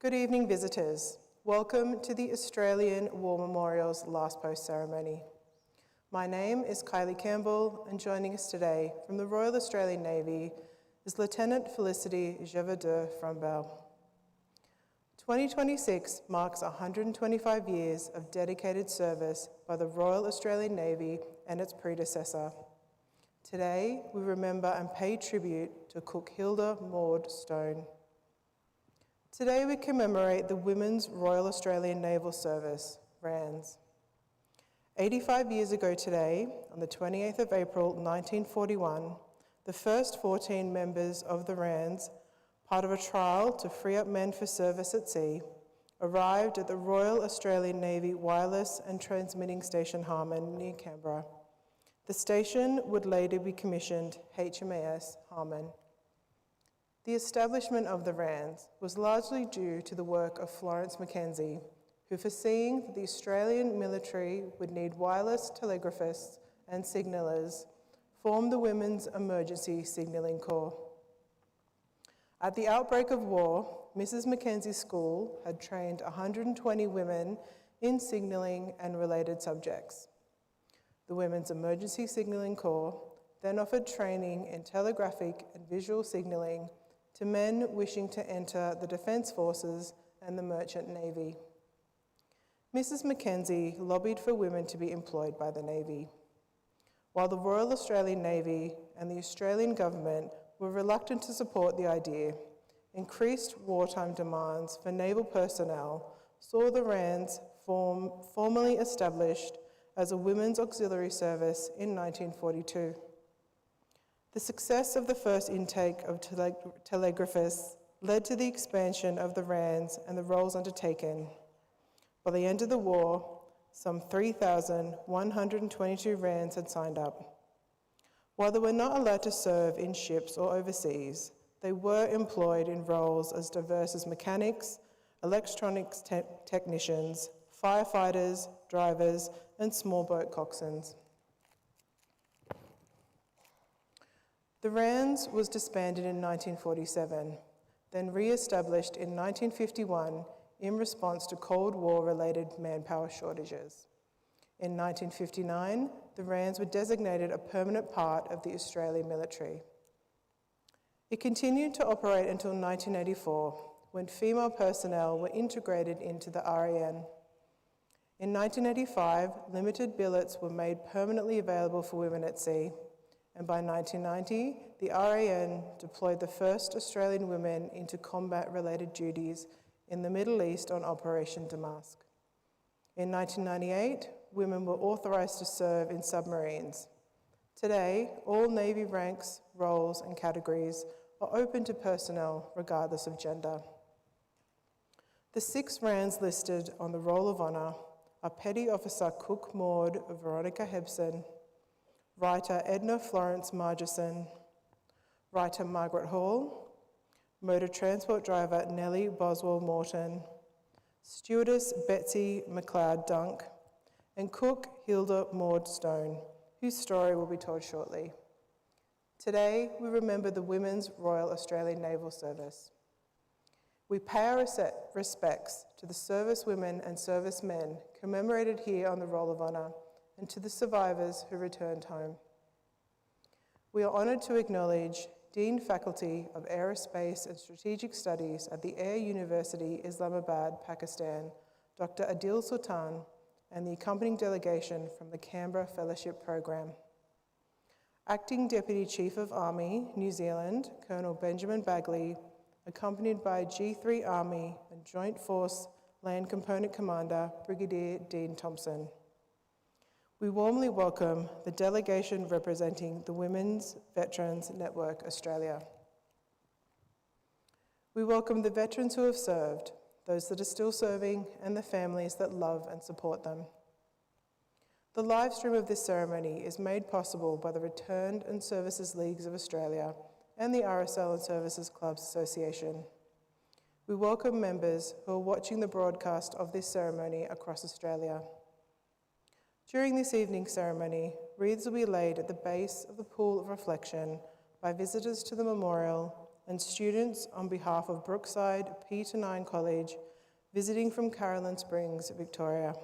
Good evening, visitors. Welcome to the Australian War Memorial's Last Post ceremony. My name is Kylie Campbell, and joining us today from the Royal Australian Navy is Lieutenant Felicity Jevadeur from Bell. 2026 marks 125 years of dedicated service by the Royal Australian Navy and its predecessor. Today, we remember and pay tribute to Cook Hilda Maud Stone. Today, we commemorate the Women's Royal Australian Naval Service, RANS. 85 years ago today, on the 28th of April 1941, the first 14 members of the RANS, part of a trial to free up men for service at sea, arrived at the Royal Australian Navy Wireless and Transmitting Station Harmon near Canberra. The station would later be commissioned HMAS Harmon. The establishment of the RANS was largely due to the work of Florence Mackenzie, who, foreseeing that the Australian military would need wireless telegraphists and signallers, formed the Women's Emergency Signalling Corps. At the outbreak of war, Mrs. Mackenzie's school had trained 120 women in signalling and related subjects. The Women's Emergency Signalling Corps then offered training in telegraphic and visual signalling to men wishing to enter the Defence Forces and the Merchant Navy. Mrs. Mackenzie lobbied for women to be employed by the Navy. While the Royal Australian Navy and the Australian Government were reluctant to support the idea, increased wartime demands for naval personnel saw the RANS formally established as a women's auxiliary service in 1942. The success of the first intake of telegraphists led to the expansion of the RANS and the roles undertaken. By the end of the war, some 3,122 RANS had signed up. While they were not allowed to serve in ships or overseas, they were employed in roles as diverse as mechanics, electronics technicians, firefighters, drivers, and small boat coxswains. The RANS was disbanded in 1947, then re-established in 1951 in response to Cold War-related manpower shortages. In 1959, the RANS were designated a permanent part of the Australian military. It continued to operate until 1984, when female personnel were integrated into the RAN. In 1985, limited billets were made permanently available for women at sea, and by 1990, the RAN deployed the first Australian women into combat-related duties in the Middle East on Operation Damask. In 1998, women were authorised to serve in submarines. Today, all Navy ranks, roles and categories are open to personnel regardless of gender. The 6 RANs listed on the Roll of Honour are Petty Officer Cook Maud Veronica Hebson, Writer Edna Florence Margeson, Writer Margaret Hall, Motor Transport Driver Nellie Boswell Morton, Stewardess Betsy McLeod Dunk, and Cook Hilda Maud Stone, whose story will be told shortly. Today, we remember the Women's Royal Australian Naval Service. We pay our respects to the servicewomen and servicemen commemorated here on the Roll of Honour and to the survivors who returned home. We are honoured to acknowledge Dean Faculty of Aerospace and Strategic Studies at the Air University, Islamabad, Pakistan, Dr. Adil Sultan, and the accompanying delegation from the Canberra Fellowship Program. Acting Deputy Chief of Army, New Zealand, Colonel Benjamin Bagley, accompanied by G3 Army and Joint Force Land Component Commander, Brigadier Dean Thompson. We warmly welcome the delegation representing the Women's Veterans Network Australia. We welcome the veterans who have served, those that are still serving, and the families that love and support them. The live stream of this ceremony is made possible by the Returned and Services Leagues of Australia and the RSL and Services Clubs Association. We welcome members who are watching the broadcast of this ceremony across Australia. During this evening's ceremony, wreaths will be laid at the base of the pool of reflection by visitors to the memorial and students on behalf of Brookside P9 College visiting from Caroline Springs, Victoria.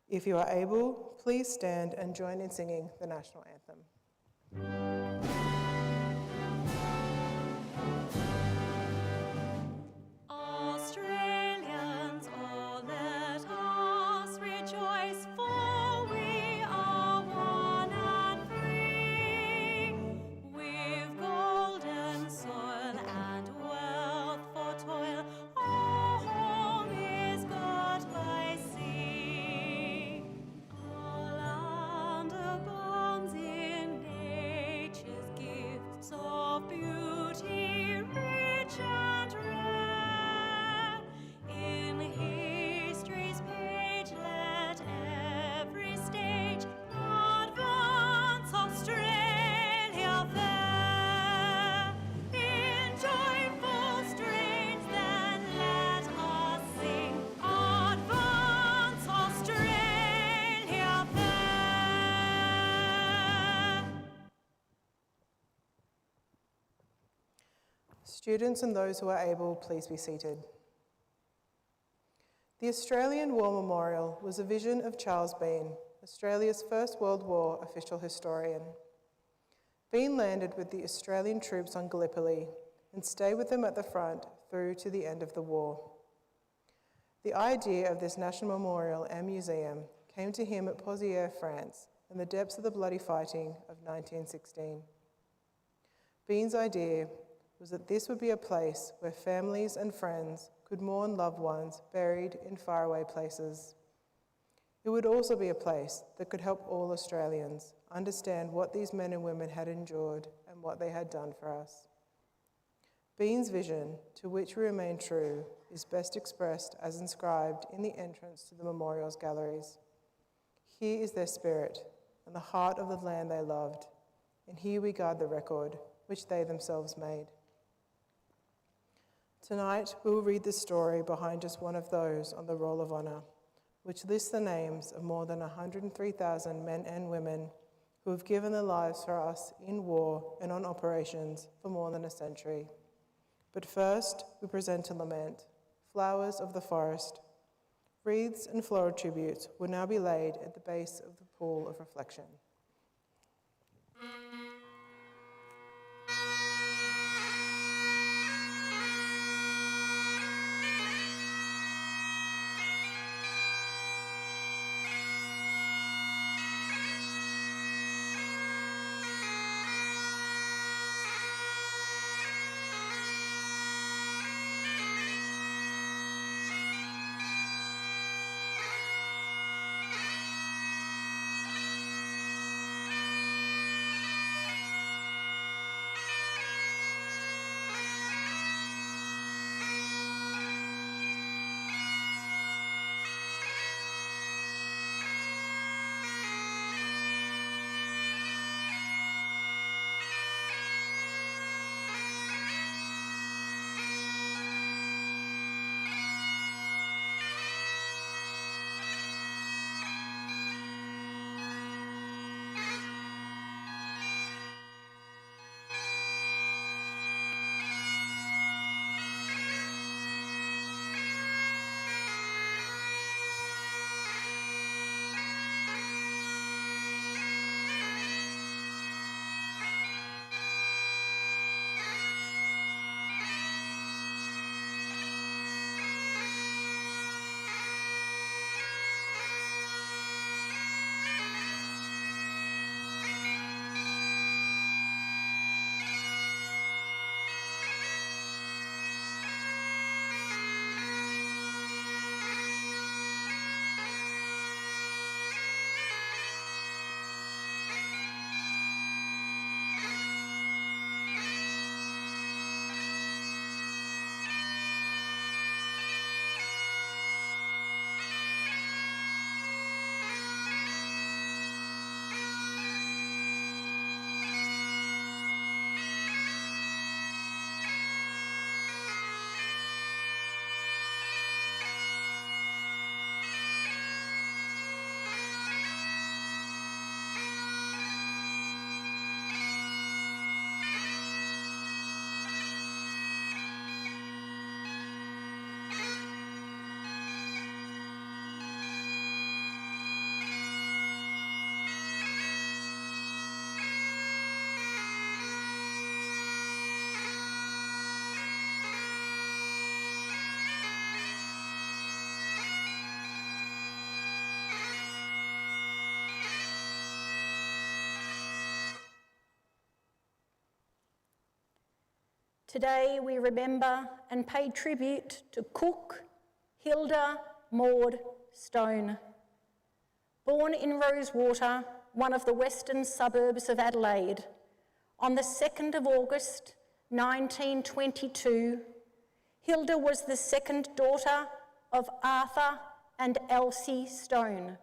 If you are able, please stand and join in singing the national anthem. Australians, oh, let us rejoice, for we are one and free. We've golden soil and wealth for toil. Our home is got by sea. Our land abounds in nature's gifts of beauty, rich and rare. In history's page, let every stage advance Australia fair. In joyful strains, then let us sing, advance Australia fair. Students and those who are able, please be seated. The Australian War Memorial was a vision of Charles Bean, Australia's First World War official historian. Bean landed with the Australian troops on Gallipoli and stayed with them at the front through to the end of the war. The idea of this national memorial and museum came to him at Pozières, France, in the depths of the bloody fighting of 1916. Bean's idea was that this would be a place where families and friends could mourn loved ones buried in faraway places. It would also be a place that could help all Australians understand what these men and women had endured and what they had done for us. Bean's vision, to which we remain true, is best expressed as inscribed in the entrance to the memorial's galleries. Here is their spirit and the heart of the land they loved, and here we guard the record which they themselves made. Tonight, we will read the story behind just one of those on the Roll of Honour, which lists the names of more than 103,000 men and women who have given their lives for us in war and on operations for more than a century. But first, we present a lament, Flowers of the Forest. Wreaths and floral tributes will now be laid at the base of the pool of reflection. Today we remember and pay tribute to Cook Hilda Maud Stone. Born in Rosewater, one of the western suburbs of Adelaide, on the 2nd of August 1922, Hilda was the second daughter of Arthur and Elsie Stone.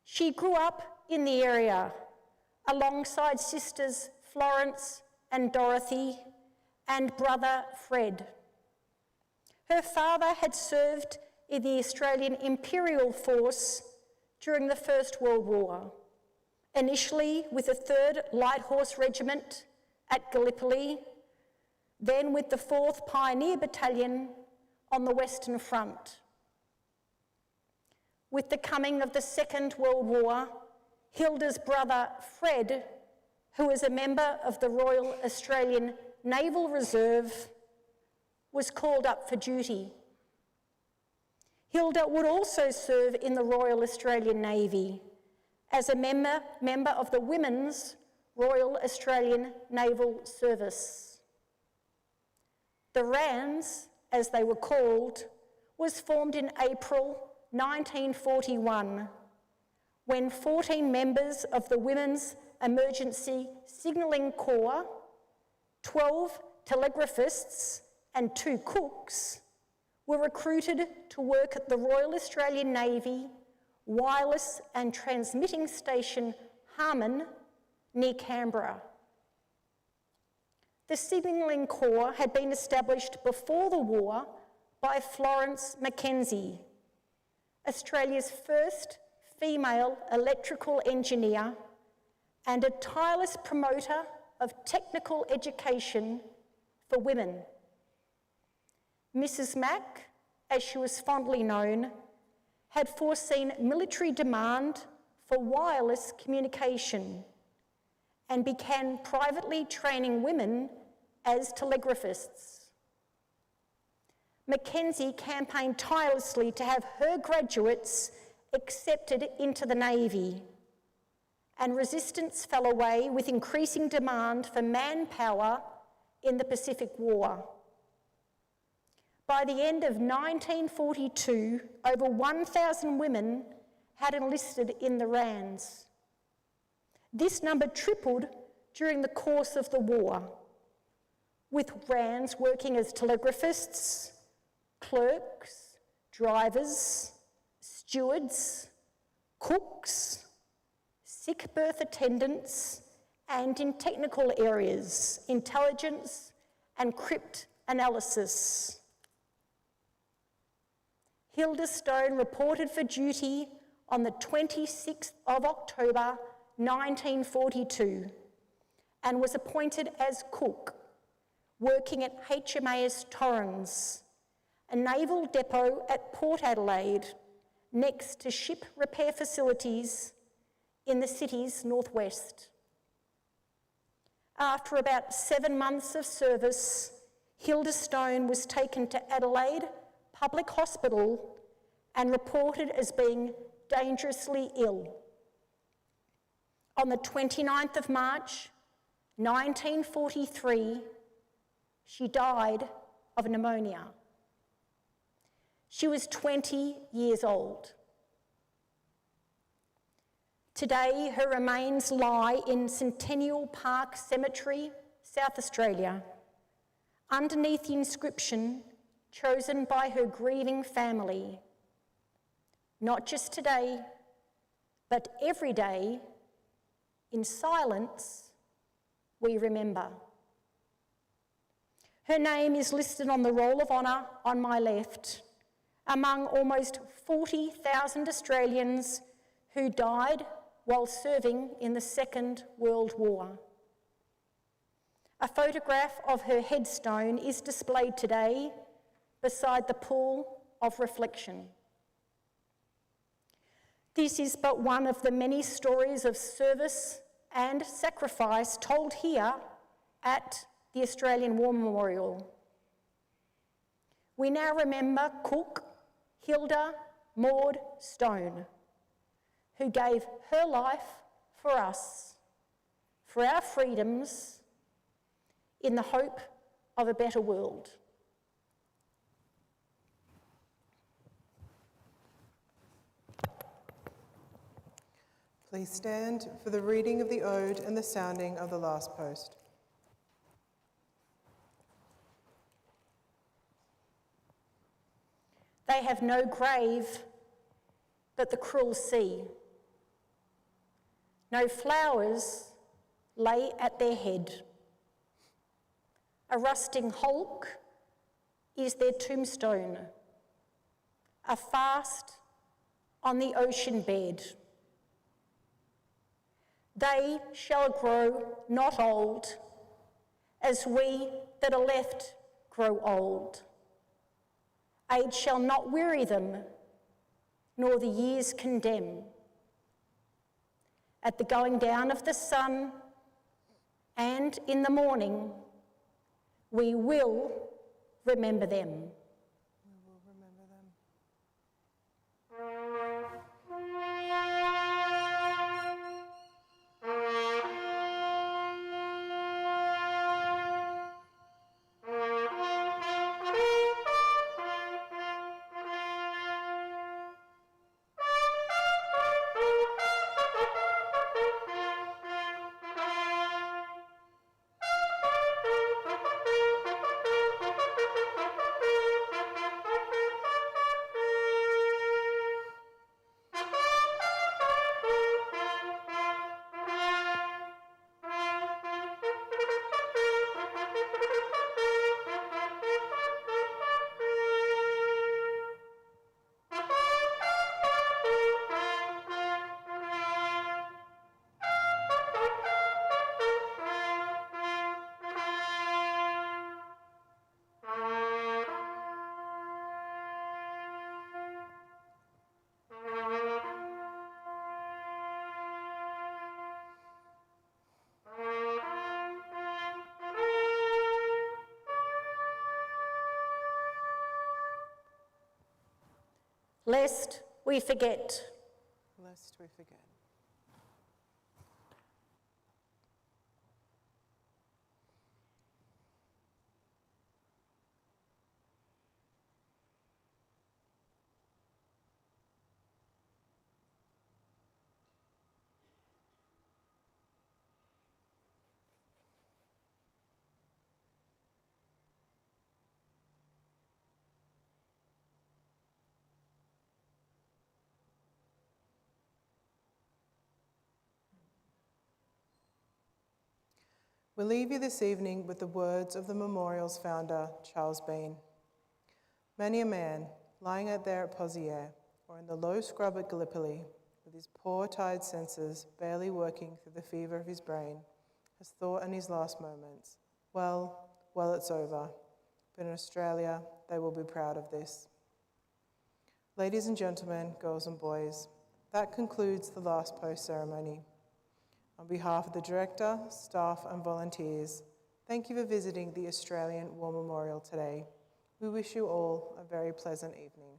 She grew up in the area alongside sisters Florence and Dorothy and brother Fred. Her father had served in the Australian Imperial Force during the First World War, initially with the 3rd Light Horse Regiment at Gallipoli, then with the 4th Pioneer Battalion on the Western Front. With the coming of the Second World War, Hilda's brother Fred, who was a member of the Royal Australian Naval Reserve, was called up for duty. Hilda would also serve in the Royal Australian Navy as a member of the Women's Royal Australian Naval Service. The RANS, as they were called, was formed in April 1941 when 14 members of the Women's Emergency Signalling Corps, 12 telegraphists and 2 cooks were recruited to work at the Royal Australian Navy Wireless and Transmitting Station Harmon near Canberra. The Signalling Corps had been established before the war by Florence Mackenzie, Australia's first female electrical engineer and a tireless promoter of technical education for women. Mrs. Mack, as she was fondly known, had foreseen military demand for wireless communication and began privately training women as telegraphists. Mackenzie campaigned tirelessly to have her graduates accepted into the Navy, and resistance fell away with increasing demand for manpower in the Pacific War. By the end of 1942, over 1,000 women had enlisted in the RANS. This number tripled during the course of the war, with RANS working as telegraphists, clerks, drivers, stewards, cooks, sick berth attendants, and in technical areas, intelligence and cryptanalysis. Hilda Stone reported for duty on the 26th of October 1942 and was appointed as cook, working at HMAS Torrens, a naval depot at Port Adelaide, next to ship repair facilities in the city's northwest. After about 7 months of service, Hilda Stone was taken to Adelaide Public Hospital and reported as being dangerously ill. On the 29th of March, 1943, she died of pneumonia. She was 20 years old. Today, her remains lie in Centennial Park Cemetery, South Australia, underneath the inscription chosen by her grieving family. Not just today, but every day, in silence, we remember. Her name is listed on the Roll of Honour on my left, among almost 40,000 Australians who died while serving in the Second World War. A photograph of her headstone is displayed today beside the pool of reflection. This is but one of the many stories of service and sacrifice told here at the Australian War Memorial. We now remember cook Hilda Maud Stone, who gave her life for us, for our freedoms, in the hope of a better world. Please stand for the reading of the ode and the sounding of the last post. They have no grave but the cruel sea. No flowers lay at their head. A rusting hulk is their tombstone, a fast on the ocean bed. They shall grow not old, as we that are left grow old. Age shall not weary them, nor the years condemn. At the going down of the sun and in the morning, we will remember them. We will remember them. Lest we forget. Lest we forget. We leave you this evening with the words of the memorial's founder, Charles Bean. Many a man, lying out there at Pozières, or in the low scrub at Gallipoli, with his poor tired senses barely working through the fever of his brain, has thought in his last moments, well, it's over. But in Australia, they will be proud of this. Ladies and gentlemen, girls and boys, that concludes the last post ceremony. On behalf of the Director, staff and volunteers, thank you for visiting the Australian War Memorial today. We wish you all a very pleasant evening.